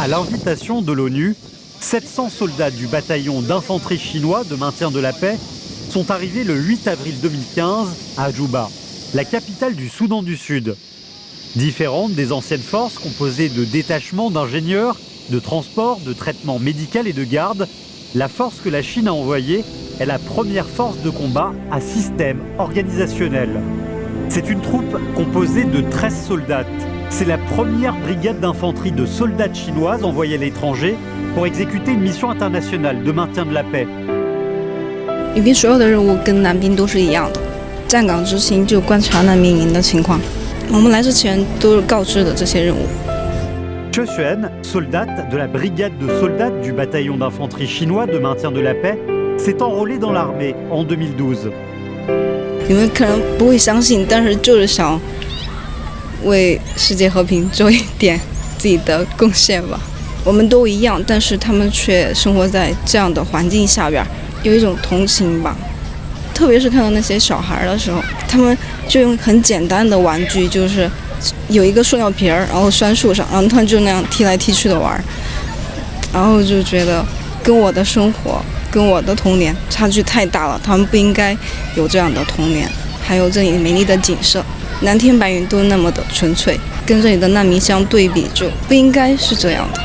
À l'invitation de l'ONU, 700 soldats du bataillon d'infanterie chinois de maintien de la paix sont arrivés le 8 avril 2015 à Djouba, la capitale du Soudan du Sud. Différente des anciennes forces composées de détachements d'ingénieurs, de transport, de traitement médical et de garde, la force que la Chine a envoyée est la première force de combat à système organisationnel. C'est une troupe composée de 13 soldats. C'est la première brigade d'infanterie de soldats chinoises envoyée à l'étranger pour exécuter une mission internationale de maintien de la paix. 女兵所有的任务跟男兵都是一样的，站岗执行就观察难民营的情况。我们来之前都是告知的这些任务。 Che Xuan, soldate de la brigade de soldats du bataillon d'infanterie chinois de maintien de la paix, s'est enrôlée dans l'armée en 2012. 你们可能不会相信，但是就是想为世界和平做一点自己的贡献吧。我们都一样，但是他们却生活在这样的环境下边，有一种同情吧。特别是看到那些小孩的时候，他们就用很简单的玩具，就是有一个塑料瓶儿，然后拴树上，然后他们就那样踢来踢去的玩，然后就觉得跟我的生活、跟我的童年差距太大了，他们不应该有这样的童年。还有这里美丽的景色，蓝天白云都那么的纯粹，跟这里的难民相对比，就不应该是这样的。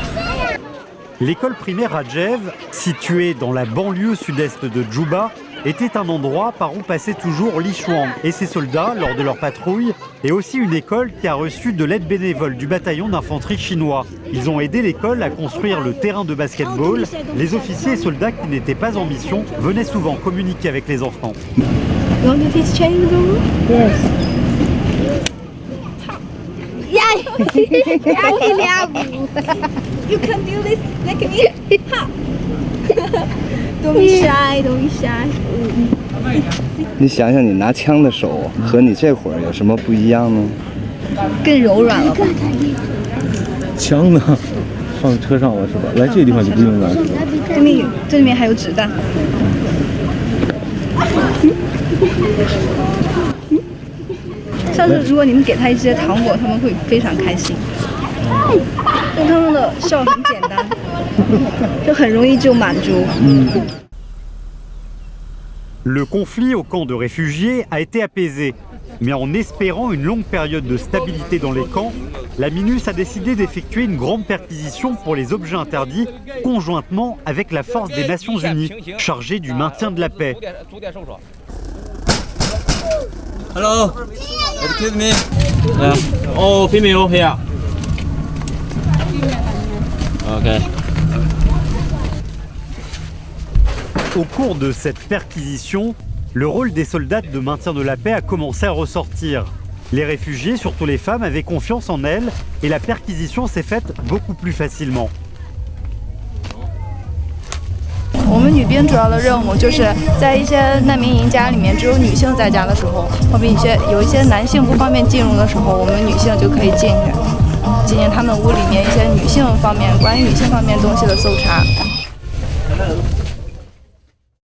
L'école primaire Adjev, située dans la banlieue sud-est de Djouba, était un endroit par où passaient toujours Li Shuang et ses soldats lors de leur patrouille, et aussi une école qui a reçu de l'aide bénévole du bataillon d'infanterie chinois. Ils ont aidé l'école à construire le terrain de basketball. Les officiers et soldats qui n'étaient pas en mission venaient souvent communiquer avec les enfants. You want to teach Chinese girl? Yes. You can do this like me. Don't be shy, don't be shy. 你想想，你拿枪的手和你这会儿有什么不一样呢？更柔软了吧？枪呢？放车上了是吧？来这个地方就不用了。这里有，这里面还有子弹。上次如果你们给他一些糖果，他们会非常开心。因为他们的笑很简单，就很容易就满足。Le conflit au camp de réfugiés a été apaisé, mais en espérant une longue période de stabilité dans les camps, la MINUS a décidé d'effectuer une grande perquisition pour les objets interdits conjointement avec la force des Nations Unies, chargée du maintien de la paix. Hello, excuse me. Oh, female here. Okay. Au cours de cette perquisition, le rôle des soldats de maintien de la paix a commencé à ressortir. Les réfugiés, surtout les femmes, avaient confiance en elles et la perquisition s'est faite beaucoup plus facilement. 我们女兵主要的任务就是在一些难民营家里面只有女性在家的时候，或者有一些男性不方便进入的时候，我们女性就可以进去，进行他们屋里面一些女性方面关于女性方面东西的搜查。